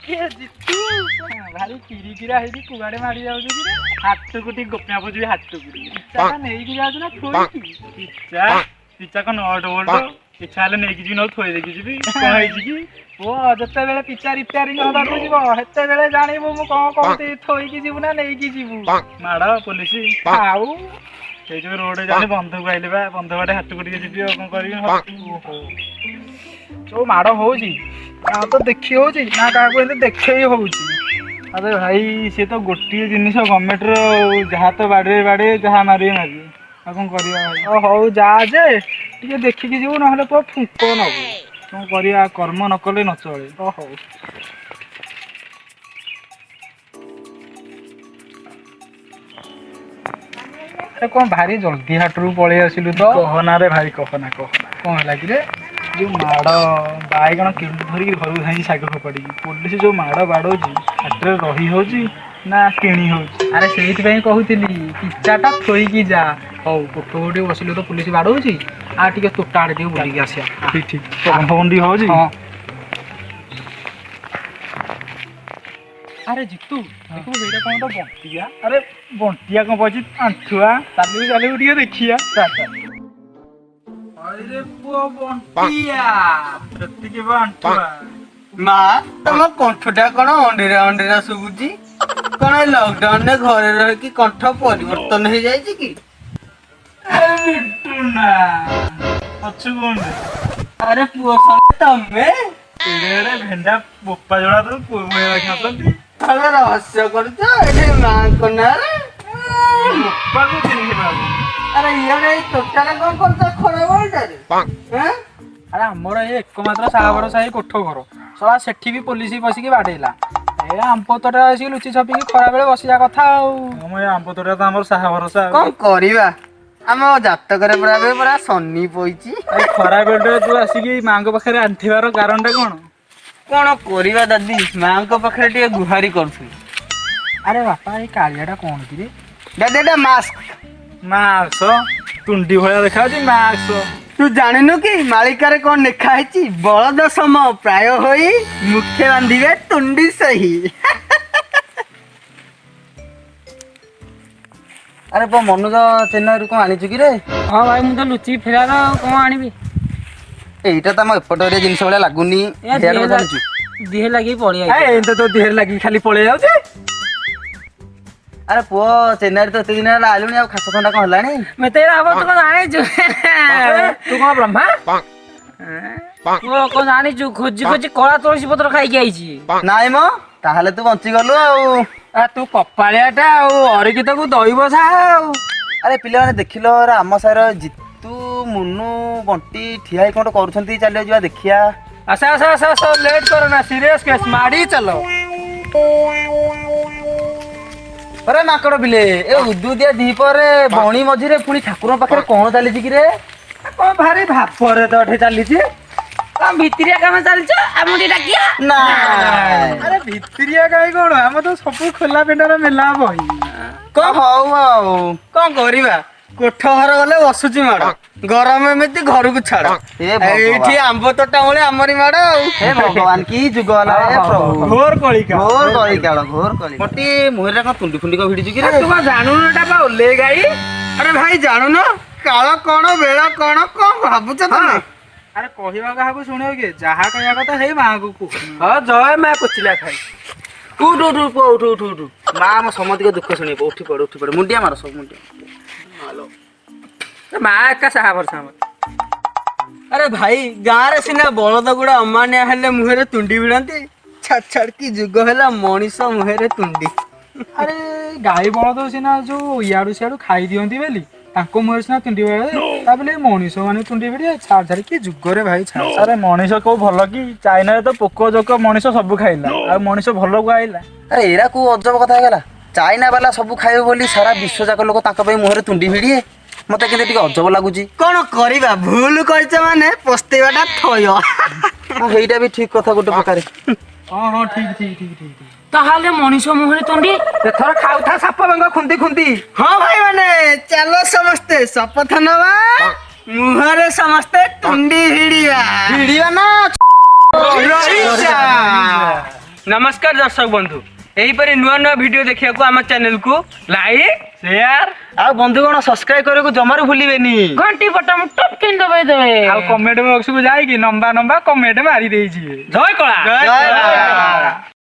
ए जितू भारी किरी किरा हेदी कुगाड़े मारी जाऊ कि रे हाथ को टी गोपना बजू हाथ को पिच्चा नै कि जाऊ ना थोई पिच्चा पिच्चा को नोट बोल्ड पिच्चा ले नै कि न थोई दे कि जीबी कोन है कि ओ जत्ते बेले पिच्चा रिपेयरिंग होबा को जीवो हेते बेले जानिबो मु कोन कोन थोई कि जीवु ना नै कि जीवु माडा पुलिस आउ ए जो रोड जाने बंधु आइले बा बंधु बाटे हाथ को टी जीबी कोन करियो ओहो जो माड़ होउची आ तो देखी होउची ना का को एते देखे ही होउची अरे भाई से तो गोटी जिनिस गवर्नमेंट रो जहा तो बाडे बाडे जहा मारी मारी आ कोन करिया भाई ओ हो जा जे टिके देखि कि जीव नहले तो फुको नबो कोन करिया कर्म न कले न चले ओ हो अरे कोन भारी जल्दी हाटरू पळे आसिलु तो कहना रे भाई कहना कोन हला कि रे जो माड़ बाईगण किलो धरिक घर धाई शाग फोपाड़ी पुलिस जो माड़ बाड़ो हाटे रही हो ना किणी हो अरे से कहूली पिचाटा थोईकी जा हौ कोठ गोटे बसिलु तो पुलिस बाड़ो आ टे तोटा आड़े टे बुलिक आसिया ठीक ठीक बंदी हो अरे जितू देखो बेटा कौन तो बंटिया अरे बंटिया कौन पची आंठुआ चलू चलू टे देखिया अरे पुओ बंटिया सत्ती के बांटुआ माँ तुम कंठटा कौन अंडीरा अंडीरा शुभुची कौन लॉकडाउन में घरे रह कि कंठ परिवर्तन हो जाए कि मिटुना अच्छु कौन अरे पुओ संगे तमे एड़े भेंडा बोप्पा जोड़ा तो पुओ में रखा अरे रहस्य करछ एठी मां कोना रे बोप्पा को चिन्ह बाबू अरे ये टोटाल कौन करछ खरा बोलटा रे हैं अरे हमर ए एकमात्र साहबर साही कोठ घर सला सेठी भी पुलिस बसिकी बाडेला ए आंपतोटा आसी लुचि छपी खरा बेले बसिया कथा हम ए आंपतोटा तो हमर साहबर सा कौन करिवा हम जातक रे पूरा सन्नी पइची ए खरा बेले तू आसी मांग पाखरे आंठिबार कारणटा कोन कौन करिवा दादी मां को पाखरे टे गुहारी करथु अरे बापा ए कालियाटा कोन कि रे दादी एटा मास्क मास्क तुंडी भया देखा छी मास्क तू जानिनु कि मालिकारे कौन लिखा है बलद सम प्राय होई मुख्य बांधिबे तुंडी सही अरे पो मनुज चेन्नई कौन आनी कि रे हाँ भाई मुझे लुचि फेरार कौन आनी एटा तो हम एपट एरिया जिनस भाया लगुनी दिहे लगी पड़ी तो देह लगी खाली पळे जाउछे अरे पुओ चेन्नई तो एते दिन आलुनी आ खास थंडा कौन हलानी मैं तेरा अब तो जाने छु तू कौन ब्रह्मा वो कौन जाने छु खोजी खोजी कला तुलसी पत्र खाई के आइछि नाइ मो ताहले तू बंची गलु आ तू कपाळियाटा अरिकित को दई बसा अरे पिला माने देखिलो आम सार जितू मुनु बंटी ठिया कोन करूछंती चलियो जिवा देखिया आसा आसा आसा लेट करो ना सीरियस केस मारी चलो अरे माकड़ बिले ए उदुदिया दीपरे बणी मझिरे पुणी ठाकुर पाखरे कोन चली कि रे कौन भारी भापरे तो एठे चली छी कौन भितरिया काम चल छ आमुडी डाकिया ना अरे भितरिया काई कोन हम तो सब खोला पेंडार मेला बही को हौ कोन करिबा कोठ घर गले बसुची माड़ गरम एमती घर को छाड़ एठी आंब तोटा बोले हमरी माड़ हे भगवान की जुग वाला हे प्रभु घोर कलिका मोटी मुहरे का तुंडी फुंडी को भिडी कि रे तू जानू नटा बा ओले गाई अरे भाई जानू न काळ कोन बेला कोन भाबुछ तमे अरे कहिबा काहाबू सुनियो के जहा कहया कथा हे मां को हां जय मां कुचिला खाई उठ मां हम समति को दुख सुनी उठी पड़ मुंडिया मार सब मुंडिया हेलो मां का साहबर अरे भाई गाँ रे सिना बलद गुड़ा अमानिया हेले मुहरे तुंडी भिड़ंती छाड़ की जुग हैला मनीष मुहरे तुंडी अरे गाई बलद सिना जो याडू सियाडू खाई दियंती बेली तांको मुहरे सिना तुंडी बेले ताबले मनीष माने तुंडी भिड़े छाड़ छाड़ की जुग रे भाई छाड़ अरे मनीष को भलो की चाइना रे तो पोको जोक मनीष सब खाइला आ मनीष भलो को आइला अरे एरा को अजब कथा गेला चाइना वाला सब खाइबे बोली सारा विश्व जाक लोक ताका पे मुहरे तुंडी भिड़िए मते केते टिके अजब लागुची कोन करिबा भूल करछ माने पस्तेबाटा थय हां हेइटा भी ठीक कथा गोटे प्रकार हां हां ठीक ताहाले मनीष मुहरे तुंडी एथर खाउथा साप बंग खुंदी हां भाई माने चलो समस्ते शपथ नवा मुहरे समस्ते तुंडी भिड़िया ना नमस्कार दर्शक बंधु यहीपरि नुआ नुआ वीडियो देखिया को आम चैनल को लाइक शेयर आ बंधुगण सब्सक्राइब करने को जमारू भूलिबेनी घंटी बटन टप किन दबाई देबे ଆଉ କମେଣ୍ଟ ବକ୍ସ କୁ ଯାଇକି ନମ୍ବା ନମ୍ବା କମେଣ୍ଟ ମାରି ଦେଇଛି। ଜୟ କଳା जय कला।